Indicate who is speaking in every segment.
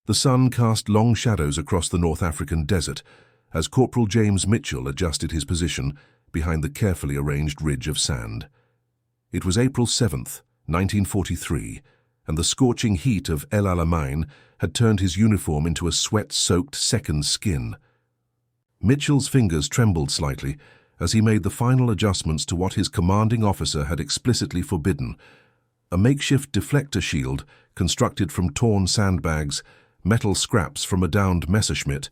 Speaker 1: The sun cast long shadows across the North African desert as Corporal James Mitchell adjusted his position behind the carefully arranged ridge of sand. It was April 7th, 1943, and the scorching heat of El Alamein had turned his uniform into a sweat-soaked second skin. Mitchell's fingers trembled slightly as he made the final adjustments to what his commanding officer had explicitly forbidden: a makeshift deflector shield constructed from torn sandbags, metal scraps from a downed Messerschmitt,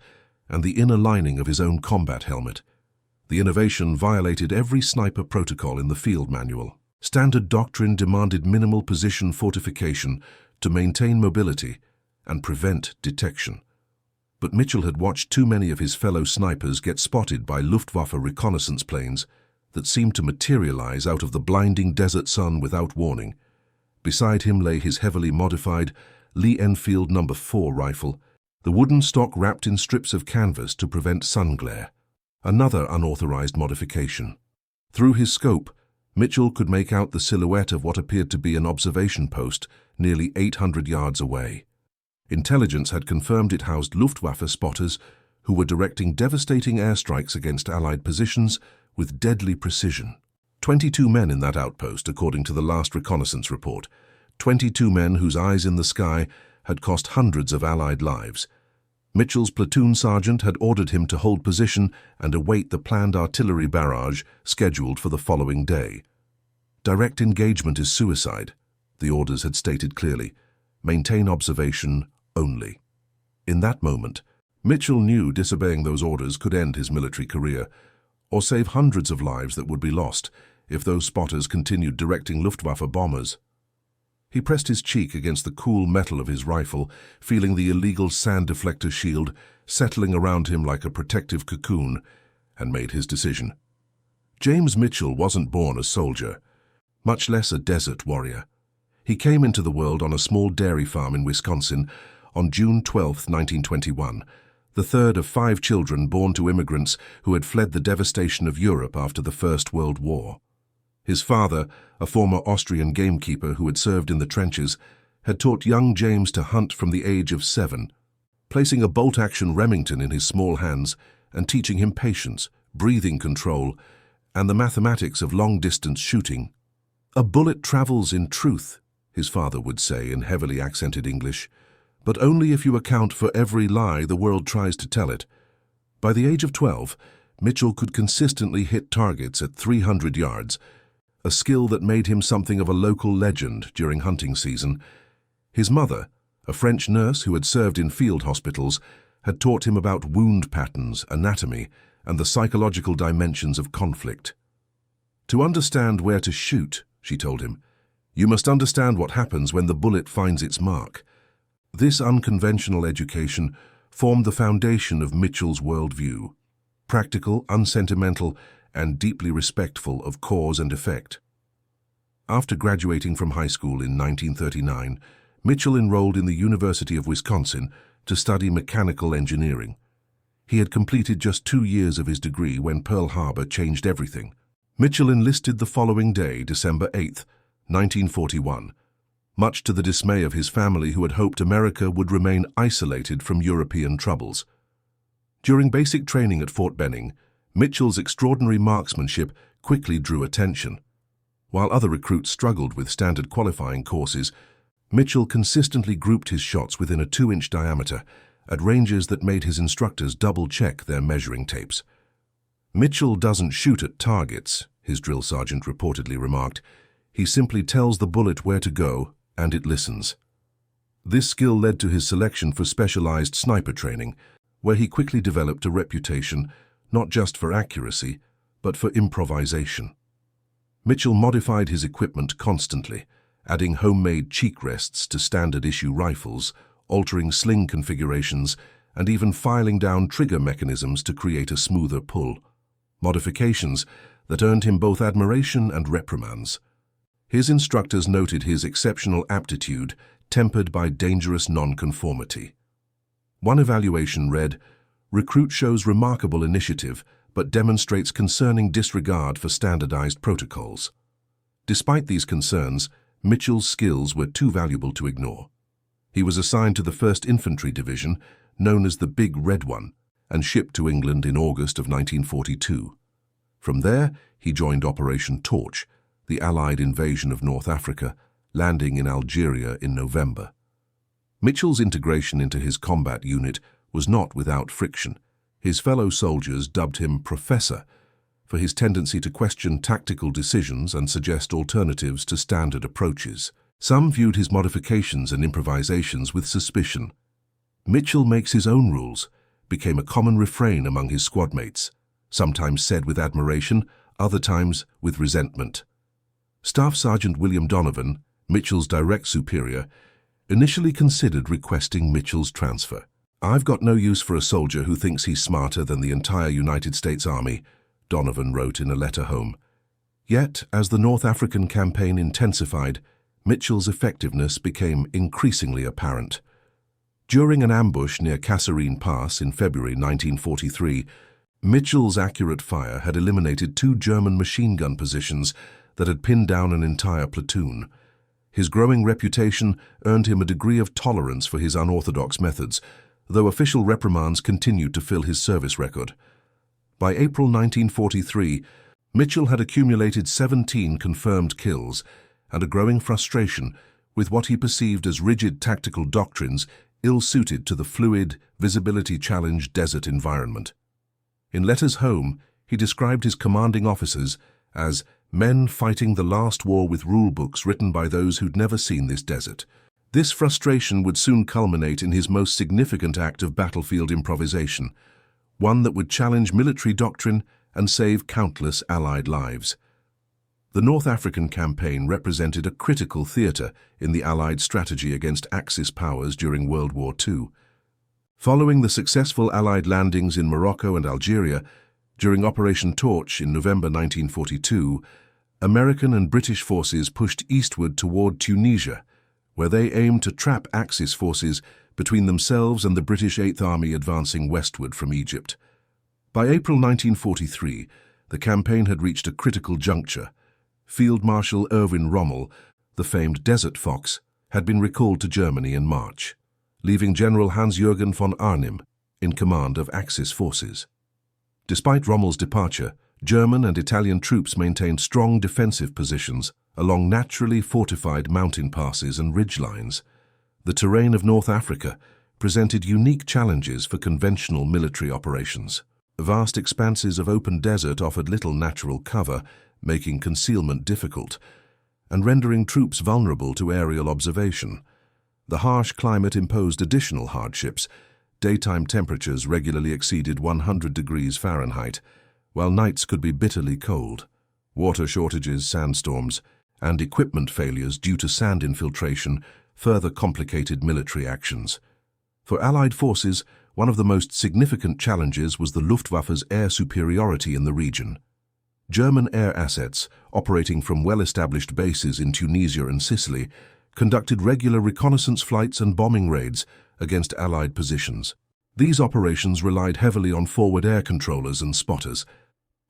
Speaker 1: and the inner lining of his own combat helmet. The innovation violated every sniper protocol in the field manual. Standard doctrine demanded minimal position fortification to maintain mobility and prevent detection. But Mitchell had watched too many of his fellow snipers get spotted by Luftwaffe reconnaissance planes that seemed to materialize out of the blinding desert sun without warning. Beside him lay his heavily modified Lee Enfield No. 4 rifle, the wooden stock wrapped in strips of canvas to prevent sun glare. Another unauthorized modification. Through his scope, Mitchell could make out the silhouette of what appeared to be an observation post nearly 800 yards away. Intelligence had confirmed it housed Luftwaffe spotters who were directing devastating airstrikes against Allied positions with deadly precision. 22 men in that outpost, according to the last reconnaissance report. 22 men whose eyes in the sky had cost hundreds of Allied lives. Mitchell's platoon sergeant had ordered him to hold position and await the planned artillery barrage scheduled for the following day. Direct engagement is suicide, the orders had stated clearly. Maintain observation only. In that moment, Mitchell knew disobeying those orders could end his military career, or save hundreds of lives that would be lost if those spotters continued directing Luftwaffe bombers. He pressed his cheek against the cool metal of his rifle, feeling the illegal sand deflector shield settling around him like a protective cocoon, and made his decision. James Mitchell wasn't born a soldier, much less a desert warrior. He came into the world on a small dairy farm in Wisconsin on June 12, 1921, the third of 5 children born to immigrants who had fled the devastation of Europe after the First World War. His father, a former Austrian gamekeeper who had served in the trenches, had taught young James to hunt from the age of 7, placing a bolt-action Remington in his small hands and teaching him patience, breathing control, and the mathematics of long-distance shooting. "A bullet travels in truth," his father would say in heavily accented English, "but only if you account for every lie the world tries to tell it." By the age of 12, Mitchell could consistently hit targets at 300 yards, a skill that made him something of a local legend during hunting season. His mother, a French nurse who had served in field hospitals, had taught him about wound patterns, anatomy, and the psychological dimensions of conflict. "To understand where to shoot," she told him, "you must understand what happens when the bullet finds its mark." This unconventional education formed the foundation of Mitchell's worldview: practical, unsentimental, and deeply respectful of cause and effect. After graduating from high school in 1939, Mitchell enrolled in the University of Wisconsin to study mechanical engineering. He had completed just 2 years of his degree when Pearl Harbor changed everything. Mitchell enlisted the following day, December 8, 1941, much to the dismay of his family who had hoped America would remain isolated from European troubles. During basic training at Fort Benning, Mitchell's extraordinary marksmanship quickly drew attention. While other recruits struggled with standard qualifying courses, Mitchell consistently grouped his shots within a 2-inch diameter at ranges that made his instructors double-check their measuring tapes. "Mitchell doesn't shoot at targets," his drill sergeant reportedly remarked. "He simply tells the bullet where to go, and it listens." This skill led to his selection for specialized sniper training, where he quickly developed a reputation not just for accuracy, but for improvisation. Mitchell modified his equipment constantly, adding homemade cheek rests to standard-issue rifles, altering sling configurations, and even filing down trigger mechanisms to create a smoother pull. Modifications that earned him both admiration and reprimands. His instructors noted his exceptional aptitude, tempered by dangerous nonconformity. One evaluation read, "Recruit shows remarkable initiative, but demonstrates concerning disregard for standardized protocols." Despite these concerns, Mitchell's skills were too valuable to ignore. He was assigned to the 1st Infantry Division, known as the Big Red One, and shipped to England in August of 1942. From there, he joined Operation Torch, the Allied invasion of North Africa, landing in Algeria in November. Mitchell's integration into his combat unit was not without friction. His fellow soldiers dubbed him Professor for his tendency to question tactical decisions and suggest alternatives to standard approaches. Some viewed his modifications and improvisations with suspicion. "Mitchell makes his own rules" became a common refrain among his squadmates, sometimes said with admiration, other times with resentment. Staff Sergeant William Donovan, Mitchell's direct superior, initially considered requesting Mitchell's transfer. "I've got no use for a soldier who thinks he's smarter than the entire United States Army," Donovan wrote in a letter home. Yet, as the North African campaign intensified, Mitchell's effectiveness became increasingly apparent. During an ambush near Kasserine Pass in February 1943, Mitchell's accurate fire had eliminated 2 German machine gun positions that had pinned down an entire platoon. His growing reputation earned him a degree of tolerance for his unorthodox methods, though official reprimands continued to fill his service record. By April 1943, Mitchell had accumulated 17 confirmed kills and a growing frustration with what he perceived as rigid tactical doctrines ill-suited to the fluid, visibility-challenged desert environment. In letters home, he described his commanding officers as men fighting the last war with rulebooks written by those who'd never seen this desert. This frustration would soon culminate in his most significant act of battlefield improvisation, one that would challenge military doctrine and save countless Allied lives. The North African campaign represented a critical theatre in the Allied strategy against Axis powers during World War II. Following the successful Allied landings in Morocco and Algeria, during Operation Torch in November 1942, American and British forces pushed eastward toward Tunisia, where they aimed to trap Axis forces between themselves and the British 8th Army advancing westward from Egypt. By April 1943, the campaign had reached a critical juncture. Field Marshal Erwin Rommel, the famed Desert Fox, had been recalled to Germany in March, leaving General Hans-Jürgen von Arnim in command of Axis forces. Despite Rommel's departure, German and Italian troops maintained strong defensive positions along naturally fortified mountain passes and ridgelines. The terrain of North Africa presented unique challenges for conventional military operations. Vast expanses of open desert offered little natural cover, making concealment difficult, and rendering troops vulnerable to aerial observation. The harsh climate imposed additional hardships. Daytime temperatures regularly exceeded 100 degrees Fahrenheit, while nights could be bitterly cold. Water shortages, sandstorms, and equipment failures due to sand infiltration further complicated military actions. For Allied forces, one of the most significant challenges was the Luftwaffe's air superiority in the region. German air assets, operating from well-established bases in Tunisia and Sicily, conducted regular reconnaissance flights and bombing raids against Allied positions. These operations relied heavily on forward air controllers and spotters,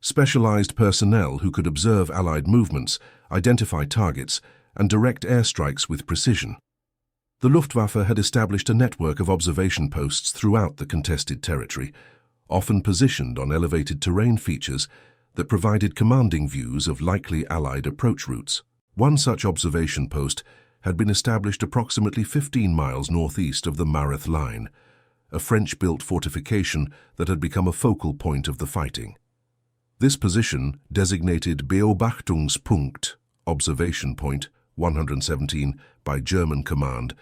Speaker 1: specialized personnel who could observe Allied movements, identify targets, and direct airstrikes with precision. The Luftwaffe had established a network of observation posts throughout the contested territory, often positioned on elevated terrain features that provided commanding views of likely Allied approach routes. One such observation post had been established approximately 15 miles northeast of the Mareth Line, a French-built fortification that had become a focal point of the fighting. This position, designated Beobachtungspunkt, Observation Point 117 by German command,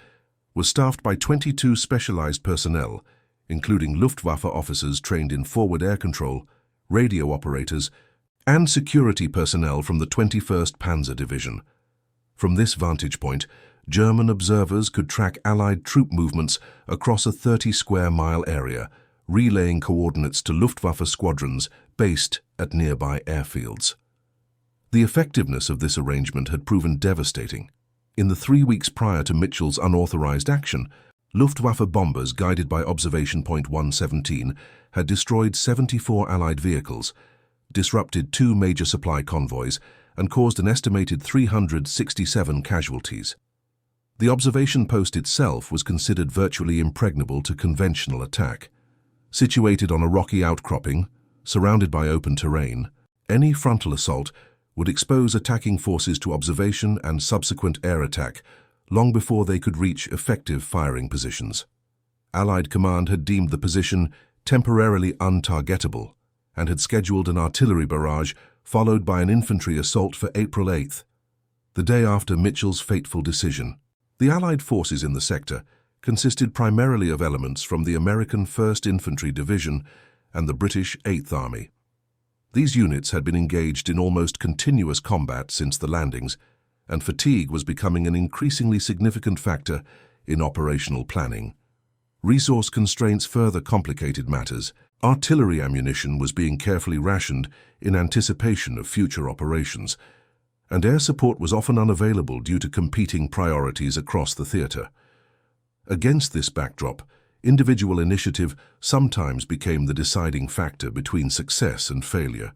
Speaker 1: was staffed by 22 specialized personnel, including Luftwaffe officers trained in forward air control, radio operators, and security personnel from the 21st Panzer Division. From this vantage point, German observers could track Allied troop movements across a 30-square-mile area, relaying coordinates to Luftwaffe squadrons based at nearby airfields. The effectiveness of this arrangement had proven devastating. In the 3 weeks prior to Mitchell's unauthorized action, Luftwaffe bombers guided by Observation Point 117 had destroyed 74 Allied vehicles, disrupted 2 major supply convoys, and caused an estimated 367 casualties. The observation post itself was considered virtually impregnable to conventional attack. Situated on a rocky outcropping, surrounded by open terrain, any frontal assault would expose attacking forces to observation and subsequent air attack long before they could reach effective firing positions. Allied command had deemed the position temporarily untargetable and had scheduled an artillery barrage followed by an infantry assault for April 8th, the day after Mitchell's fateful decision. The Allied forces in the sector consisted primarily of elements from the American 1st Infantry Division and the British 8th Army. These units had been engaged in almost continuous combat since the landings, and fatigue was becoming an increasingly significant factor in operational planning. Resource constraints further complicated matters. Artillery ammunition was being carefully rationed in anticipation of future operations, and air support was often unavailable due to competing priorities across the theatre. Against this backdrop, individual initiative sometimes became the deciding factor between success and failure.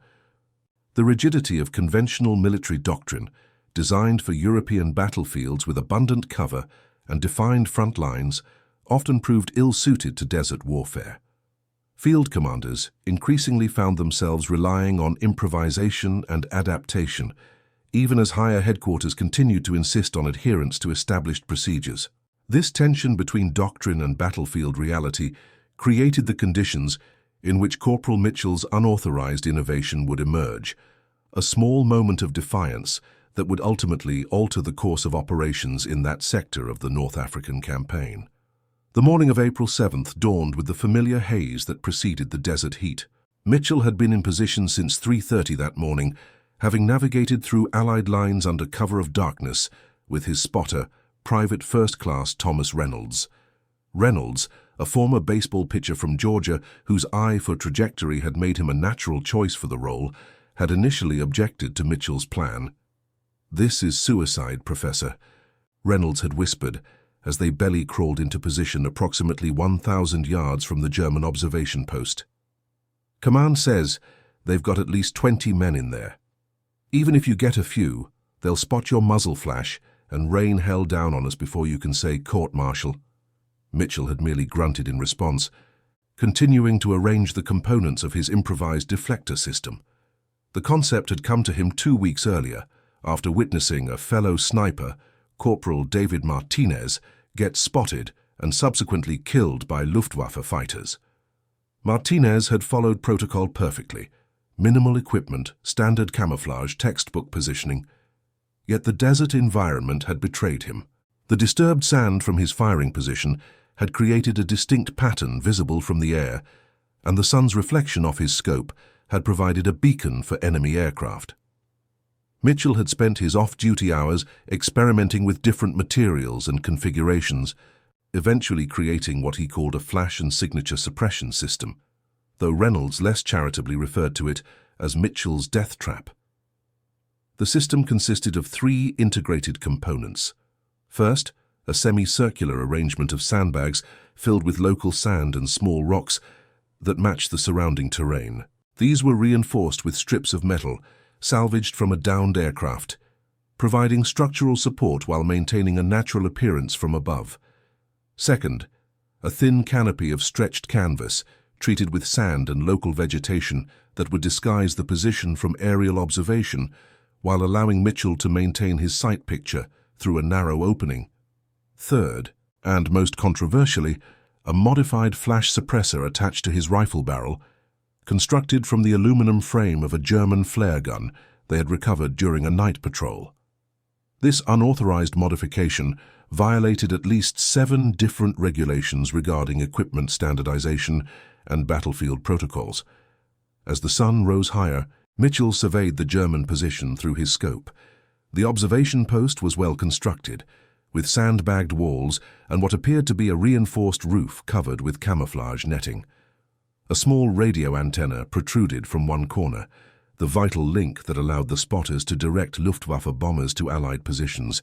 Speaker 1: The rigidity of conventional military doctrine, designed for European battlefields with abundant cover and defined front lines, often proved ill-suited to desert warfare. Field commanders increasingly found themselves relying on improvisation and adaptation, even as higher headquarters continued to insist on adherence to established procedures. This tension between doctrine and battlefield reality created the conditions in which Corporal Mitchell's unauthorized innovation would emerge, a small moment of defiance that would ultimately alter the course of operations in that sector of the North African campaign. The morning of April 7th dawned with the familiar haze that preceded the desert heat. Mitchell had been in position since 3:30 that morning, having navigated through Allied lines under cover of darkness with his spotter, Private First Class Thomas Reynolds. Reynolds, a former baseball pitcher from Georgia whose eye for trajectory had made him a natural choice for the role, had initially objected to Mitchell's plan. "This is suicide, Professor," Reynolds had whispered as they belly-crawled into position approximately 1,000 yards from the German observation post. "Command says they've got at least 20 men in there. Even if you get a few, they'll spot your muzzle flash and rain hell down on us before you can say court-martial." Mitchell had merely grunted in response, continuing to arrange the components of his improvised deflector system. The concept had come to him 2 weeks earlier, after witnessing a fellow sniper, Corporal David Martinez, get spotted and subsequently killed by Luftwaffe fighters. Martinez had followed protocol perfectly: minimal equipment, standard camouflage, textbook positioning. Yet the desert environment had betrayed him. The disturbed sand from his firing position had created a distinct pattern visible from the air, and the sun's reflection off his scope had provided a beacon for enemy aircraft. Mitchell had spent his off-duty hours experimenting with different materials and configurations, eventually creating what he called a flash and signature suppression system, though Reynolds less charitably referred to it as Mitchell's death trap. The system consisted of 3 integrated components. First, a semicircular arrangement of sandbags filled with local sand and small rocks that matched the surrounding terrain. These were reinforced with strips of metal salvaged from a downed aircraft, providing structural support while maintaining a natural appearance from above. Second, a thin canopy of stretched canvas treated with sand and local vegetation that would disguise the position from aerial observation while allowing Mitchell to maintain his sight picture through a narrow opening. Third, and most controversially, a modified flash suppressor attached to his rifle barrel, constructed from the aluminum frame of a German flare gun they had recovered during a night patrol. This unauthorized modification violated at least 7 different regulations regarding equipment standardization and battlefield protocols. As the sun rose higher, Mitchell surveyed the German position through his scope. The observation post was well constructed, with sandbagged walls and what appeared to be a reinforced roof covered with camouflage netting. A small radio antenna protruded from one corner, the vital link that allowed the spotters to direct Luftwaffe bombers to Allied positions.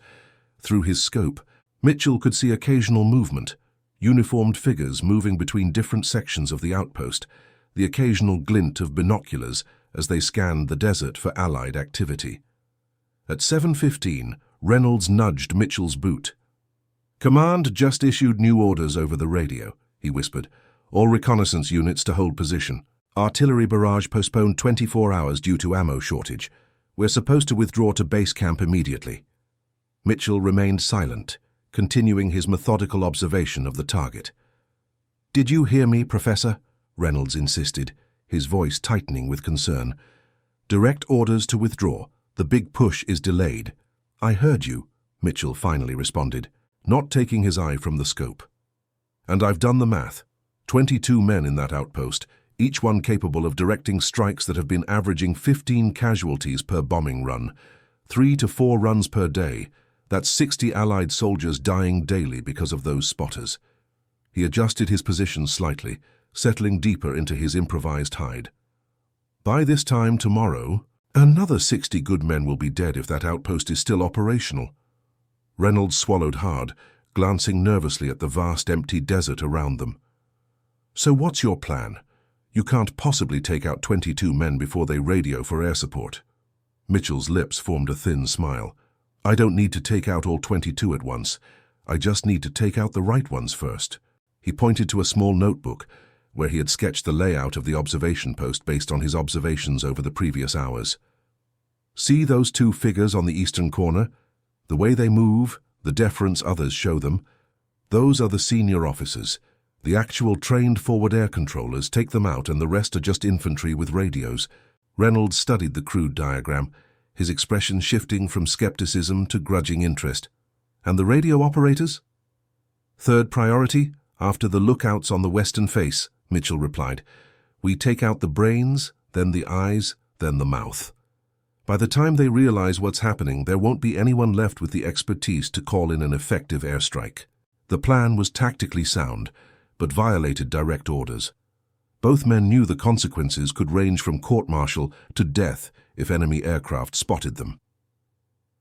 Speaker 1: Through his scope, Mitchell could see occasional movement, uniformed figures moving between different sections of the outpost, the occasional glint of binoculars as they scanned the desert for Allied activity. At 7:15, Reynolds nudged Mitchell's boot. "Command just issued new orders over the radio," he whispered. "All reconnaissance units to hold position. Artillery barrage postponed 24 hours due to ammo shortage. We're supposed to withdraw to base camp immediately." Mitchell remained silent, continuing his methodical observation of the target. "Did you hear me, Professor?" Reynolds insisted, his voice tightening with concern. "Direct orders to withdraw. The big push is delayed." "I heard you," Mitchell finally responded, not taking his eye from the scope. "And I've done the math. 22 men in that outpost, each one capable of directing strikes that have been averaging 15 casualties per bombing run, 3 to 4 runs per day. That's 60 Allied soldiers dying daily because of those spotters." He adjusted his position slightly, settling deeper into his improvised hide. "By this time tomorrow, another 60 good men will be dead if that outpost is still operational." Reynolds swallowed hard, glancing nervously at the vast empty desert around them. "So what's your plan? You can't possibly take out 22 men before they radio for air support." Mitchell's lips formed a thin smile. "I don't need to take out all 22 at once. I just need to take out the right ones first." He pointed to a small notebook where he had sketched the layout of the observation post based on his observations over the previous hours. "See those 2 figures on the eastern corner? The way they move, the deference others show them. Those are the senior officers. The actual trained forward air controllers. Take them out and the rest are just infantry with radios." Reynolds studied the crude diagram, his expression shifting from skepticism to grudging interest. "And the radio operators?" "Third priority, after the lookouts on the western face," Mitchell replied. "We take out the brains, then the eyes, then the mouth. By the time they realize what's happening, there won't be anyone left with the expertise to call in an effective airstrike." The plan was tactically sound, but violated direct orders. Both men knew the consequences could range from court-martial to death if enemy aircraft spotted them.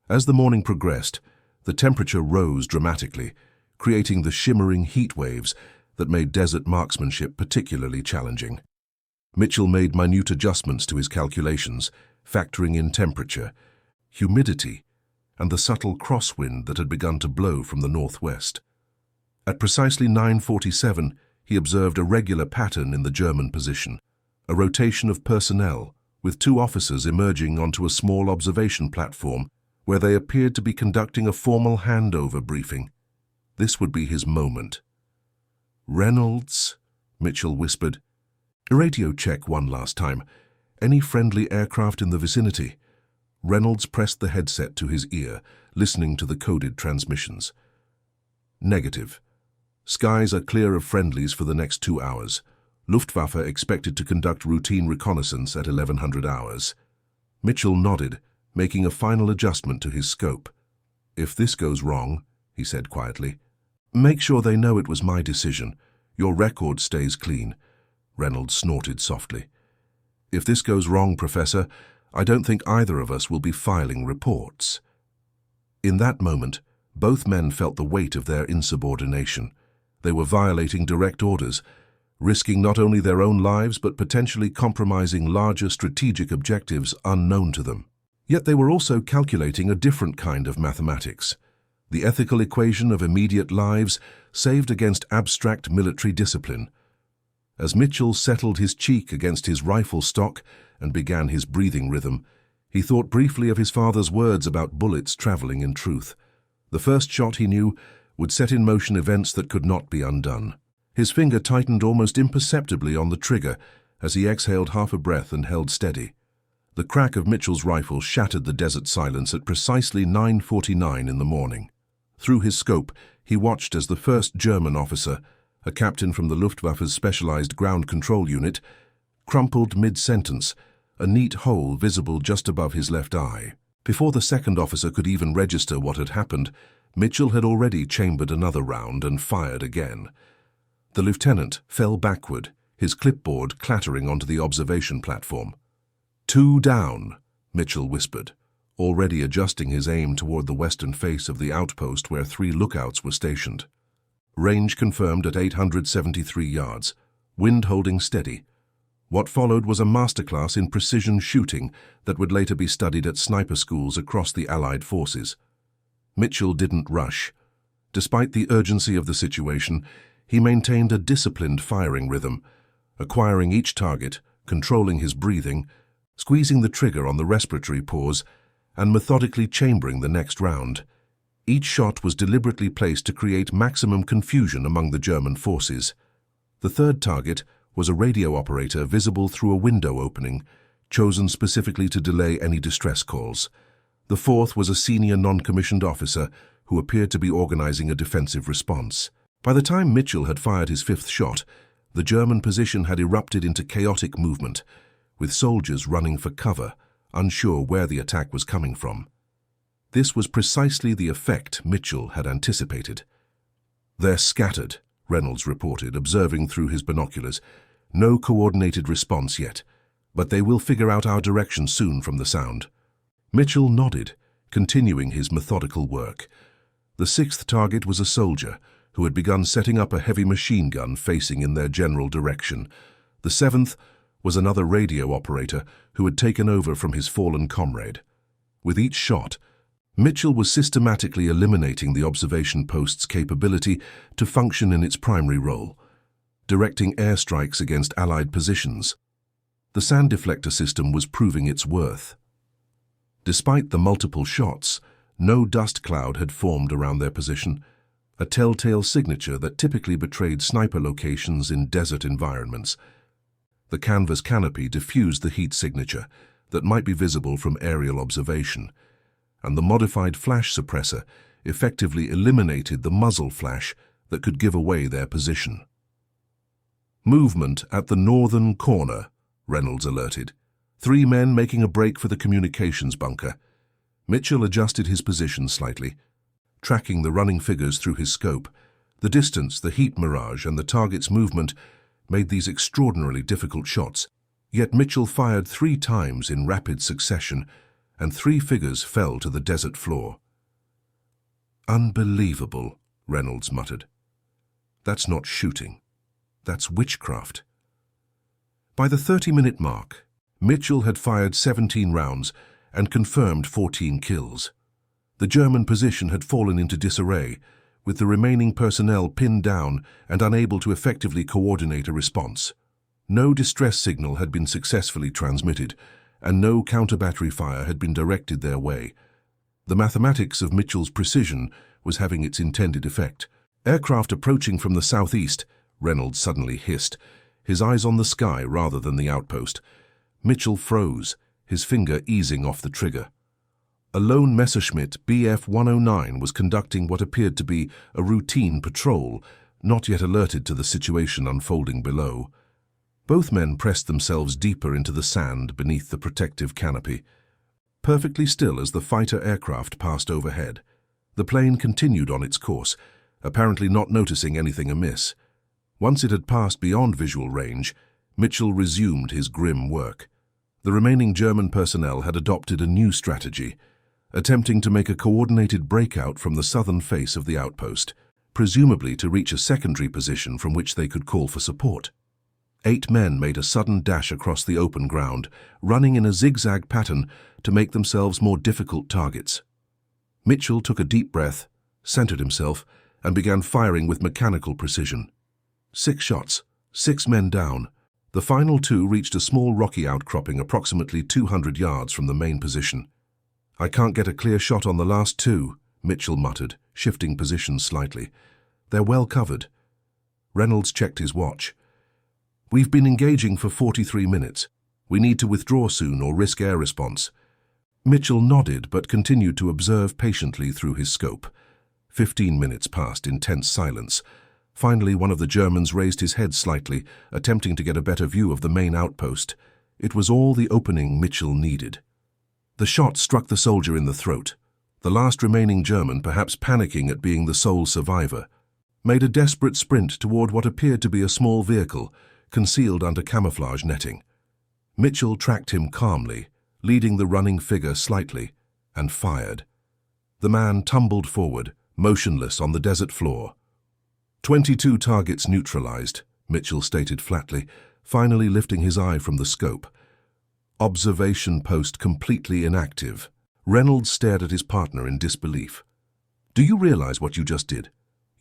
Speaker 1: As the morning progressed, the temperature rose dramatically, creating the shimmering heat waves that made desert marksmanship particularly challenging. Mitchell made minute adjustments to his calculations, factoring in temperature, humidity, and the subtle crosswind that had begun to blow from the northwest. At precisely 9:47, he observed a regular pattern in the German position, a rotation of personnel, with 2 officers emerging onto a small observation platform where they appeared to be conducting a formal handover briefing. This would be his moment. "Reynolds," Mitchell whispered. "Radio check one last time. Any friendly aircraft in the vicinity?" Reynolds pressed the headset to his ear, listening to the coded transmissions. "Negative. Skies are clear of friendlies for the next 2 hours. Luftwaffe expected to conduct routine reconnaissance at 1100 hours. Mitchell nodded, making a final adjustment to his scope. "If this goes wrong," he said quietly, "make sure they know it was my decision. Your record stays clean." Reynolds snorted softly. "If this goes wrong, Professor, I don't think either of us will be filing reports." In that moment, both men felt the weight of their insubordination. They were violating direct orders, risking not only their own lives but potentially compromising larger strategic objectives unknown to them. Yet they were also calculating a different kind of mathematics, the ethical equation of immediate lives saved against abstract military discipline. As Mitchell settled his cheek against his rifle stock and began his breathing rhythm, he thought briefly of his father's words about bullets traveling in truth. The first shot, he knew, would set in motion events that could not be undone. His finger tightened almost imperceptibly on the trigger as he exhaled half a breath and held steady. The crack of Mitchell's rifle shattered the desert silence at precisely 9:49 in the morning. Through his scope, he watched as the first German officer, a captain from the Luftwaffe's specialized ground control unit, crumpled mid-sentence, a neat hole visible just above his left eye. Before the second officer could even register what had happened, Mitchell had already chambered another round and fired again. The lieutenant fell backward, his clipboard clattering onto the observation platform. "2 down," Mitchell whispered, already adjusting his aim toward the western face of the outpost where 3 lookouts were stationed. Range confirmed at 873 yards, wind holding steady. What followed was a masterclass in precision shooting that would later be studied at sniper schools across the Allied forces. Mitchell didn't rush. Despite the urgency of the situation, he maintained a disciplined firing rhythm, acquiring each target, controlling his breathing, squeezing the trigger on the respiratory pause, and methodically chambering the next round. Each shot was deliberately placed to create maximum confusion among the German forces. The third target was a radio operator visible through a window opening, chosen specifically to delay any distress calls. The fourth was a senior non-commissioned officer who appeared to be organizing a defensive response. By the time Mitchell had fired his fifth shot, the German position had erupted into chaotic movement, with soldiers running for cover, unsure where the attack was coming from. This was precisely the effect Mitchell had anticipated. "They're scattered," Reynolds reported, observing through his binoculars. "No coordinated response yet, but they will figure out our direction soon from the sound." Mitchell nodded, continuing his methodical work. The sixth target was a soldier who had begun setting up a heavy machine gun facing in their general direction. The seventh was another radio operator who had taken over from his fallen comrade. With each shot, Mitchell was systematically eliminating the observation post's capability to function in its primary role, directing airstrikes against Allied positions. The sand deflector system was proving its worth. Despite the multiple shots, no dust cloud had formed around their position, a telltale signature that typically betrayed sniper locations in desert environments. The canvas canopy diffused the heat signature that might be visible from aerial observation, and the modified flash suppressor effectively eliminated the muzzle flash that could give away their position. "Movement at the northern corner," Reynolds alerted. "3 men making a break for the communications bunker." Mitchell adjusted his position slightly, tracking the running figures through his scope. The distance, the heat mirage, and the target's movement made these extraordinarily difficult shots, yet Mitchell fired 3 times in rapid succession, and 3 figures fell to the desert floor. "Unbelievable," Reynolds muttered. "That's not shooting. That's witchcraft." By the 30-minute mark, Mitchell had fired 17 rounds and confirmed 14 kills. The German position had fallen into disarray, with the remaining personnel pinned down and unable to effectively coordinate a response. No distress signal had been successfully transmitted, and no counter-battery fire had been directed their way. The mathematics of Mitchell's precision was having its intended effect. "Aircraft approaching from the southeast," Reynolds suddenly hissed, his eyes on the sky rather than the outpost. Mitchell froze, his finger easing off the trigger. A lone Messerschmitt Bf-109 was conducting what appeared to be a routine patrol, not yet alerted to the situation unfolding below. Both men pressed themselves deeper into the sand beneath the protective canopy, perfectly still as the fighter aircraft passed overhead. The plane continued on its course, apparently not noticing anything amiss. Once it had passed beyond visual range, Mitchell resumed his grim work. The remaining German personnel had adopted a new strategy, attempting to make a coordinated breakout from the southern face of the outpost, presumably to reach a secondary position from which they could call for support. 8 men made a sudden dash across the open ground, running in a zigzag pattern to make themselves more difficult targets. Mitchell took a deep breath, centered himself, and began firing with mechanical precision. 6 shots, 6 men down. The final 2 reached a small rocky outcropping approximately 200 yards from the main position. "I can't get a clear shot on the last 2, Mitchell muttered, shifting positions slightly. "They're well covered." Reynolds checked his watch. "We've been engaging for 43 minutes. We need to withdraw soon or risk air response." Mitchell nodded but continued to observe patiently through his scope. 15 minutes passed in tense silence. Finally, one of the Germans raised his head slightly, attempting to get a better view of the main outpost. It was all the opening Mitchell needed. The shot struck the soldier in the throat. The last remaining German, perhaps panicking at being the sole survivor, made a desperate sprint toward what appeared to be a small vehicle, concealed under camouflage netting. Mitchell tracked him calmly, leading the running figure slightly, and fired. The man tumbled forward, motionless on the desert floor. 22 targets neutralized, Mitchell stated flatly, finally lifting his eye from the scope. Observation post completely inactive. Reynolds stared at his partner in disbelief. "Do you realize what you just did?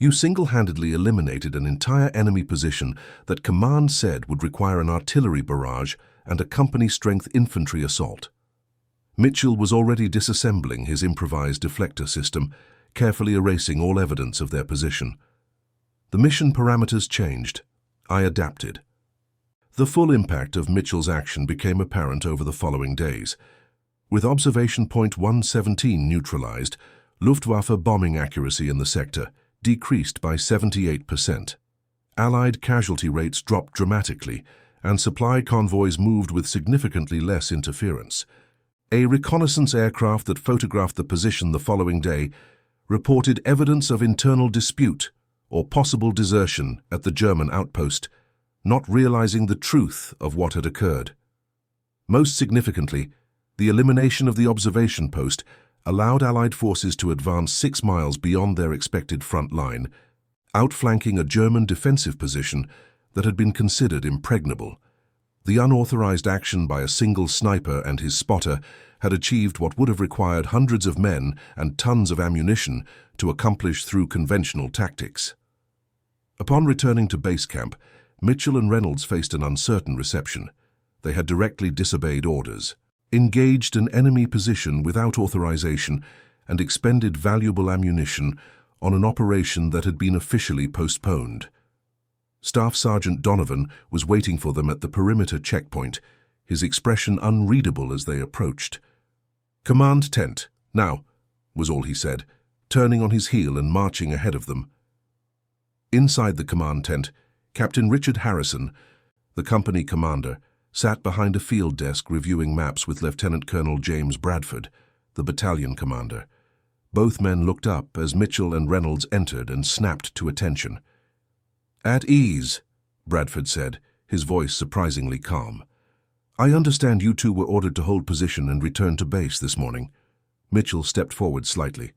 Speaker 1: You single-handedly eliminated an entire enemy position that command said would require an artillery barrage and a company-strength infantry assault. Mitchell was already disassembling his improvised deflector system, carefully erasing all evidence of their position. The mission parameters changed. I adapted. The full impact of Mitchell's action became apparent over the following days. With observation point 117 neutralized, Luftwaffe bombing accuracy in the sector decreased by 78%. Allied casualty rates dropped dramatically, and supply convoys moved with significantly less interference. A reconnaissance aircraft that photographed the position the following day reported evidence of internal dispute or possible desertion at the German outpost, not realizing the truth of what had occurred. Most significantly, the elimination of the observation post allowed Allied forces to advance 6 miles beyond their expected front line, outflanking a German defensive position that had been considered impregnable. The unauthorized action by a single sniper and his spotter had achieved what would have required hundreds of men and tons of ammunition to accomplish through conventional tactics. Upon returning to base camp, Mitchell and Reynolds faced an uncertain reception. They had directly disobeyed orders, engaged an enemy position without authorization, and expended valuable ammunition on an operation that had been officially postponed. Staff Sergeant Donovan was waiting for them at the perimeter checkpoint, his expression unreadable as they approached. "Command tent, now," was all he said, turning on his heel and marching ahead of them. Inside the command tent, Captain Richard Harrison, the company commander, sat behind a field desk reviewing maps with Lieutenant Colonel James Bradford, the battalion commander. Both men looked up as Mitchell and Reynolds entered and snapped to attention. "At ease," Bradford said, his voice surprisingly calm. "I understand you two were ordered to hold position and return to base this morning." Mitchell stepped forward slightly.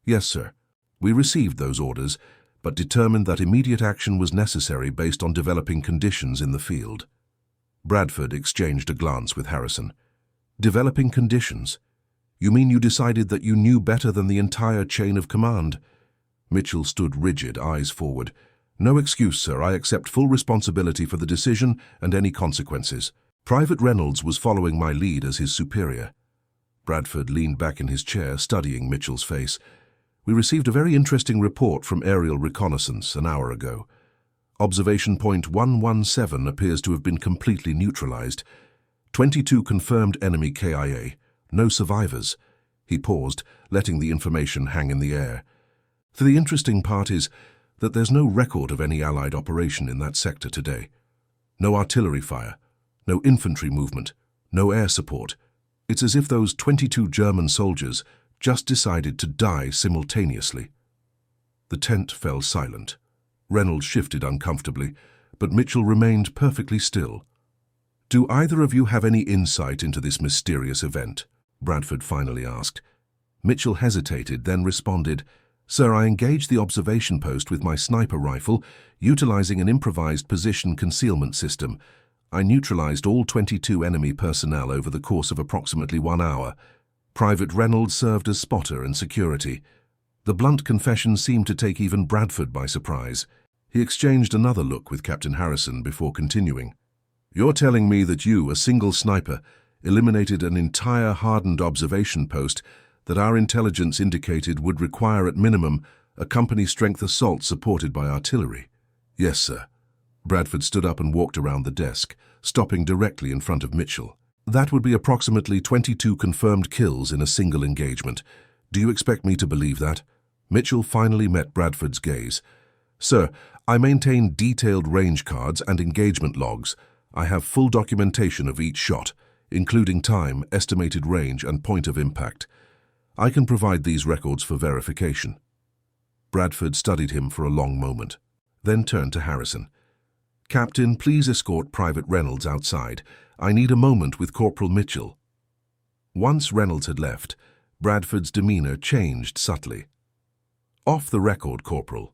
Speaker 1: "Yes, sir. We received those orders, but determined that immediate action was necessary based on developing conditions in the field." Bradford exchanged a glance with Harrison. "Developing conditions? You mean you decided that you knew better than the entire chain of command?" Mitchell stood rigid, eyes forward. "No excuse, sir. I accept full responsibility for the decision and any consequences. Private Reynolds was following my lead as his superior." Bradford leaned back in his chair, studying Mitchell's face. "We received a very interesting report from aerial reconnaissance an hour ago. Observation point 117 appears to have been completely neutralized. 22 confirmed enemy KIA. No survivors." He paused, letting the information hang in the air. "The interesting part is that there's no record of any Allied operation in that sector today. No artillery fire, no infantry movement, no air support. It's as if those 22 German soldiers just decided to die simultaneously." The tent fell silent. Reynolds shifted uncomfortably, but Mitchell remained perfectly still. "Do either of you have any insight into this mysterious event?" Bradford finally asked. Mitchell hesitated, then responded, "Sir, I engaged the observation post with my sniper rifle, utilizing an improvised position concealment system. I neutralized all 22 enemy personnel over the course of approximately 1 hour. Private Reynolds served as spotter and security." The blunt confession seemed to take even Bradford by surprise. He exchanged another look with Captain Harrison before continuing. "You're telling me that you, a single sniper, eliminated an entire hardened observation post that our intelligence indicated would require at minimum a company-strength assault supported by artillery?" "Yes, sir." Bradford stood up and walked around the desk, stopping directly in front of Mitchell. "That would be approximately 22 confirmed kills in a single engagement. Do you expect me to believe that?" Mitchell finally met Bradford's gaze. "Sir, I maintain detailed range cards and engagement logs. I have full documentation of each shot, including time, estimated range, and point of impact. I can provide these records for verification." Bradford studied him for a long moment, then turned to Harrison. "Captain, please escort Private Reynolds outside. I need a moment with Corporal Mitchell." Once Reynolds had left, Bradford's demeanor changed subtly. "Off the record, Corporal,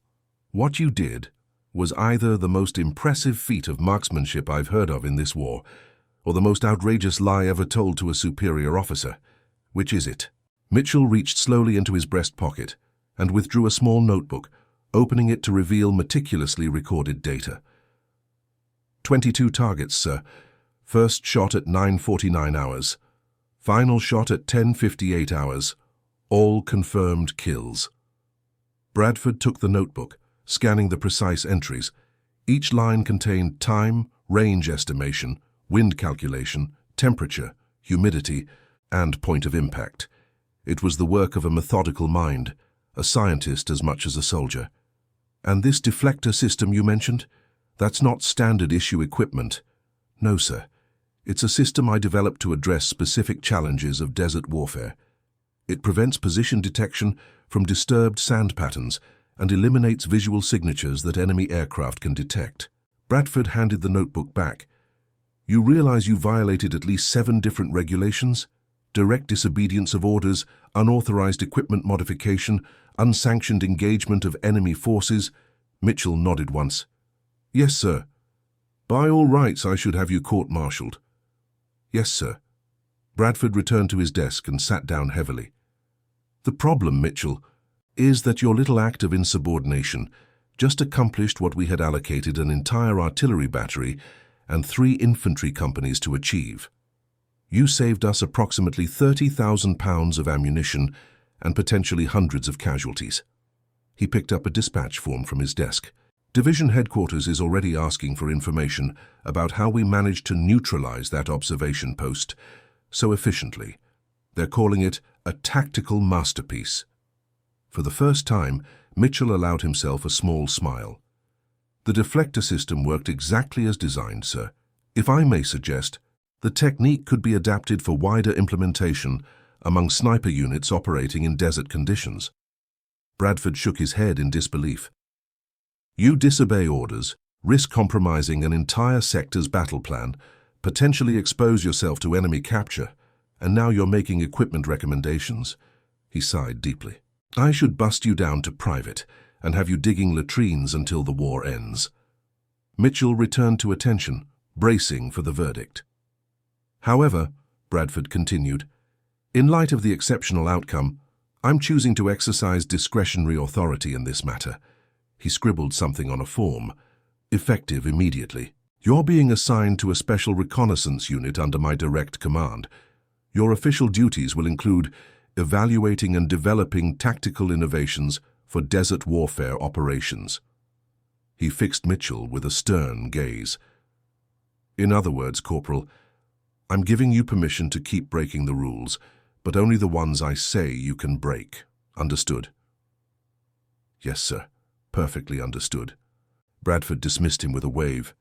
Speaker 1: what you did was either the most impressive feat of marksmanship I've heard of in this war, or the most outrageous lie ever told to a superior officer. Which is it?" Mitchell reached slowly into his breast pocket and withdrew a small notebook, opening it to reveal meticulously recorded data. 22 targets, sir. First shot at 9:49 hours. Final shot at 10:58 hours. All confirmed kills. Bradford took the notebook, scanning the precise entries. Each line contained time, range estimation, wind calculation, temperature, humidity, and point of impact. It was the work of a methodical mind, a scientist as much as a soldier. And this deflector system you mentioned? That's not standard issue equipment. No, sir. It's a system I developed to address specific challenges of desert warfare. It prevents position detection from disturbed sand patterns and eliminates visual signatures that enemy aircraft can detect. Bradford handed the notebook back. You realize you violated at least 7 different regulations? Direct disobedience of orders, unauthorized equipment modification, unsanctioned engagement of enemy forces. Mitchell nodded once. Yes, sir. By all rights, I should have you court-martialed. Yes, sir. Bradford returned to his desk and sat down heavily. The problem, Mitchell, is that your little act of insubordination just accomplished what we had allocated an entire artillery battery and 3 infantry companies to achieve. You saved us approximately 30,000 pounds of ammunition and potentially hundreds of casualties. He picked up a dispatch form from his desk. Division headquarters is already asking for information about how we managed to neutralize that observation post so efficiently. They're calling it a tactical masterpiece. For the first time, Mitchell allowed himself a small smile. The deflector system worked exactly as designed, sir. If I may suggest, the technique could be adapted for wider implementation among sniper units operating in desert conditions. Bradford shook his head in disbelief. You disobey orders, risk compromising an entire sector's battle plan, potentially expose yourself to enemy capture, and now you're making equipment recommendations? He sighed deeply. I should bust you down to private and have you digging latrines until the war ends. Mitchell returned to attention, bracing for the verdict. However, Bradford continued, in light of the exceptional outcome, I'm choosing to exercise discretionary authority in this matter. He scribbled something on a form, effective immediately. You're being assigned to a special reconnaissance unit under my direct command. Your official duties will include evaluating and developing tactical innovations for desert warfare operations. He fixed Mitchell with a stern gaze. In other words, Corporal, I'm giving you permission to keep breaking the rules, but only the ones I say you can break. Understood? Yes, sir. Perfectly understood. Bradford dismissed him with a wave.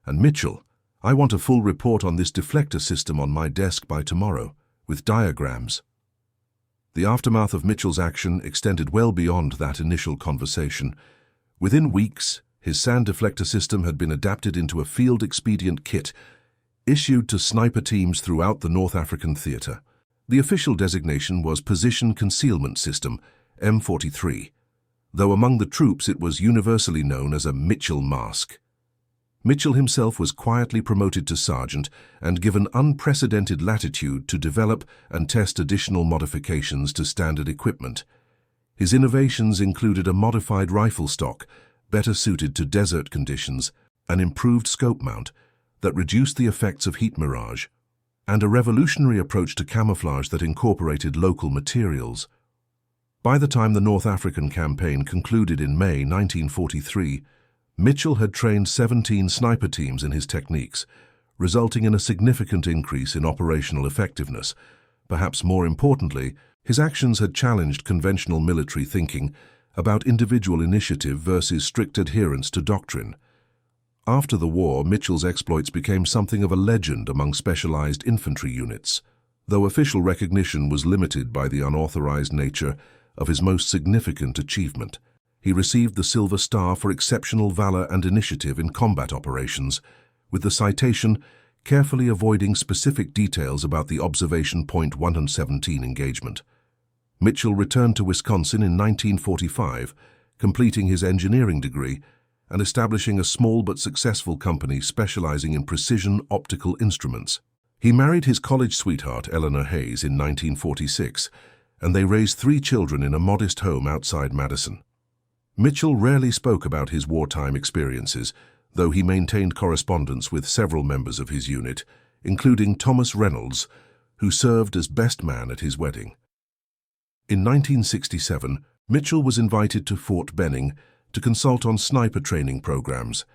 Speaker 1: And Mitchell, I want a full report on this deflector system on my desk by tomorrow, with diagrams. The aftermath of Mitchell's action extended well beyond that initial conversation. Within weeks, his sand deflector system had been adapted into a field expedient kit, issued to sniper teams throughout the North African theater. The official designation was Position Concealment System, M43, though among the troops it was universally known as a Mitchell mask. Mitchell himself was quietly promoted to sergeant and given unprecedented latitude to develop and test additional modifications to standard equipment. His innovations included a modified rifle stock, better suited to desert conditions, an improved scope mount that reduced the effects of heat mirage, and a revolutionary approach to camouflage that incorporated local materials. By the time the North African campaign concluded in May 1943, Mitchell had trained 17 sniper teams in his techniques, resulting in a significant increase in operational effectiveness. Perhaps more importantly, his actions had challenged conventional military thinking about individual initiative versus strict adherence to doctrine. After the war, Mitchell's exploits became something of a legend among specialized infantry units, though official recognition was limited by the unauthorized nature of his most significant achievement. He received the Silver Star for exceptional valor and initiative in combat operations, with the citation carefully avoiding specific details about the Observation Point 117 engagement. Mitchell returned to Wisconsin in 1945, completing his engineering degree and establishing a small but successful company specializing in precision optical instruments. He married his college sweetheart, Eleanor Hayes, in 1946, and they raised 3 children in a modest home outside Madison. Mitchell rarely spoke about his wartime experiences, though he maintained correspondence with several members of his unit, including Thomas Reynolds, who served as best man at his wedding. In 1967, Mitchell was invited to Fort Benning to consult on sniper training programs,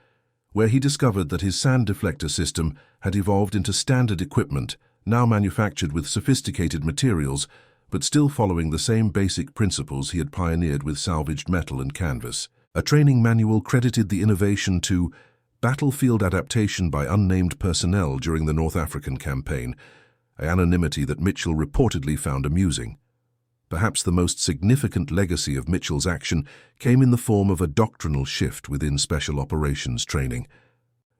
Speaker 1: where he discovered that his sand deflector system had evolved into standard equipment, now manufactured with sophisticated materials, but still following the same basic principles he had pioneered with salvaged metal and canvas. A training manual credited the innovation to battlefield adaptation by unnamed personnel during the North African campaign, an anonymity that Mitchell reportedly found amusing. Perhaps the most significant legacy of Mitchell's action came in the form of a doctrinal shift within special operations training.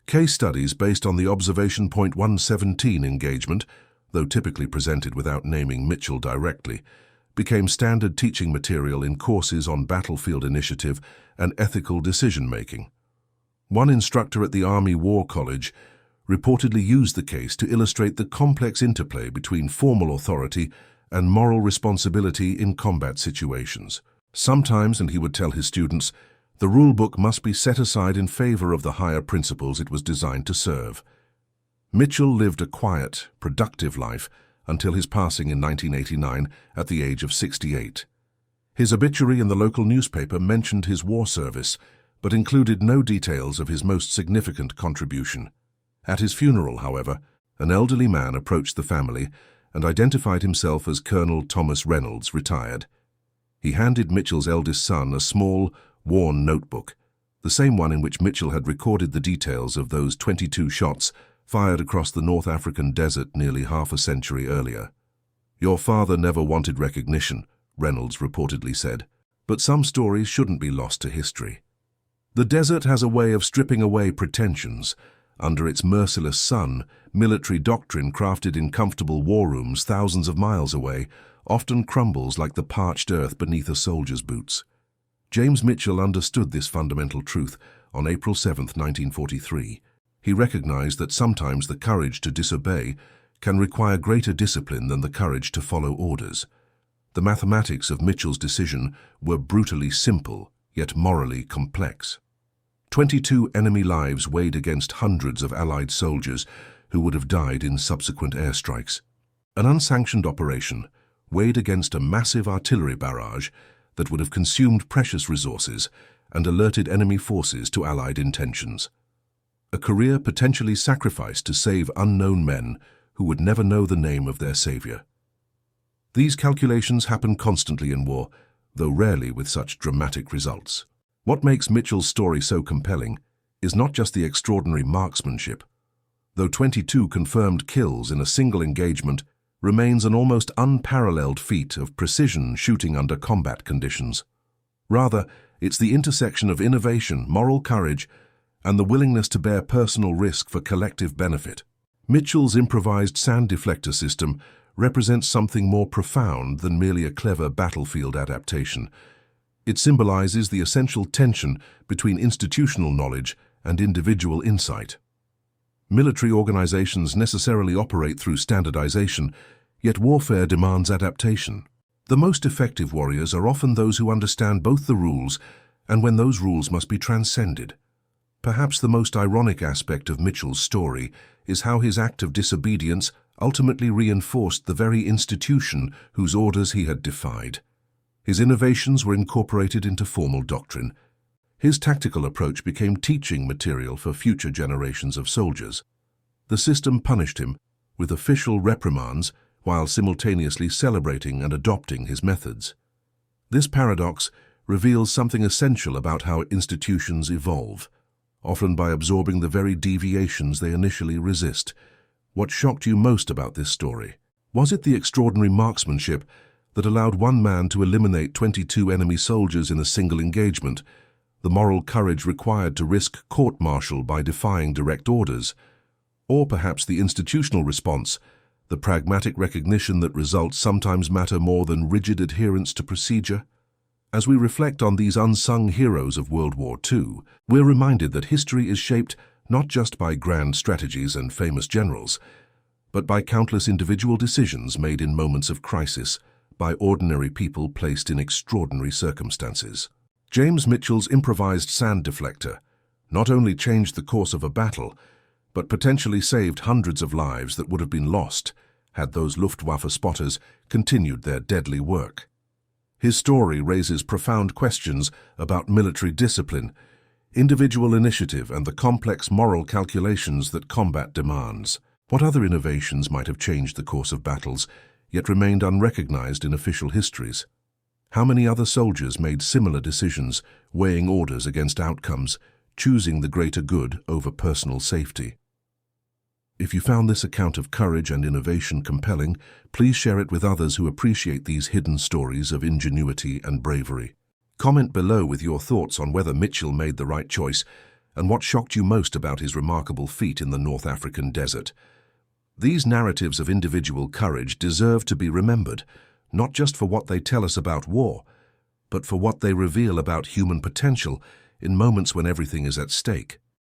Speaker 1: Case studies based on the Observation Point 117 engagement, though typically presented without naming Mitchell directly, became standard teaching material in courses on battlefield initiative and ethical decision-making. One instructor at the Army War College reportedly used the case to illustrate the complex interplay between formal authority and moral responsibility in combat situations. Sometimes, and he would tell his students, the rulebook must be set aside in favor of the higher principles it was designed to serve. Mitchell lived a quiet, productive life until his passing in 1989 at the age of 68. His obituary in the local newspaper mentioned his war service, but included no details of his most significant contribution. At his funeral, however, an elderly man approached the family and identified himself as Colonel Thomas Reynolds, retired. He handed Mitchell's eldest son a small, worn notebook, the same one in which Mitchell had recorded the details of those 22 shots fired across the North African desert nearly half a century earlier. "Your father never wanted recognition," Reynolds reportedly said, "but some stories shouldn't be lost to history. The desert has a way of stripping away pretensions. Under its merciless sun, military doctrine crafted in comfortable war rooms thousands of miles away often crumbles like the parched earth beneath a soldier's boots." James Mitchell understood this fundamental truth on April 7, 1943. He recognized that sometimes the courage to disobey can require greater discipline than the courage to follow orders. The mathematics of Mitchell's decision were brutally simple, yet morally complex. 22 enemy lives weighed against hundreds of Allied soldiers who would have died in subsequent airstrikes. An unsanctioned operation weighed against a massive artillery barrage that would have consumed precious resources and alerted enemy forces to Allied intentions. A career potentially sacrificed to save unknown men who would never know the name of their savior. These calculations happen constantly in war, though rarely with such dramatic results. What makes Mitchell's story so compelling is not just the extraordinary marksmanship. Though 22 confirmed kills in a single engagement remains an almost unparalleled feat of precision shooting under combat conditions. Rather, it's the intersection of innovation, moral courage, and the willingness to bear personal risk for collective benefit. Mitchell's improvised sand deflector system represents something more profound than merely a clever battlefield adaptation. It symbolizes the essential tension between institutional knowledge and individual insight. Military organizations necessarily operate through standardization, yet warfare demands adaptation. The most effective warriors are often those who understand both the rules and when those rules must be transcended. Perhaps the most ironic aspect of Mitchell's story is how his act of disobedience ultimately reinforced the very institution whose orders he had defied. His innovations were incorporated into formal doctrine. His tactical approach became teaching material for future generations of soldiers. The system punished him with official reprimands while simultaneously celebrating and adopting his methods. This paradox reveals something essential about how institutions evolve, often by absorbing the very deviations they initially resist. What shocked you most about this story? Was it the extraordinary marksmanship that allowed one man to eliminate 22 enemy soldiers in a single engagement, the moral courage required to risk court-martial by defying direct orders, or perhaps the institutional response, the pragmatic recognition that results sometimes matter more than rigid adherence to procedure? As we reflect on these unsung heroes of World War II, we're reminded that history is shaped not just by grand strategies and famous generals, but by countless individual decisions made in moments of crisis, by ordinary people placed in extraordinary circumstances. James Mitchell's improvised sand deflector not only changed the course of a battle, but potentially saved hundreds of lives that would have been lost had those Luftwaffe spotters continued their deadly work. His story raises profound questions about military discipline, individual initiative, and the complex moral calculations that combat demands. What other innovations might have changed the course of battles, yet remained unrecognized in official histories? How many other soldiers made similar decisions, weighing orders against outcomes, choosing the greater good over personal safety? If you found this account of courage and innovation compelling, please share it with others who appreciate these hidden stories of ingenuity and bravery. Comment below with your thoughts on whether Mitchell made the right choice and what shocked you most about his remarkable feat in the North African desert. These narratives of individual courage deserve to be remembered, not just for what they tell us about war, but for what they reveal about human potential in moments when everything is at stake.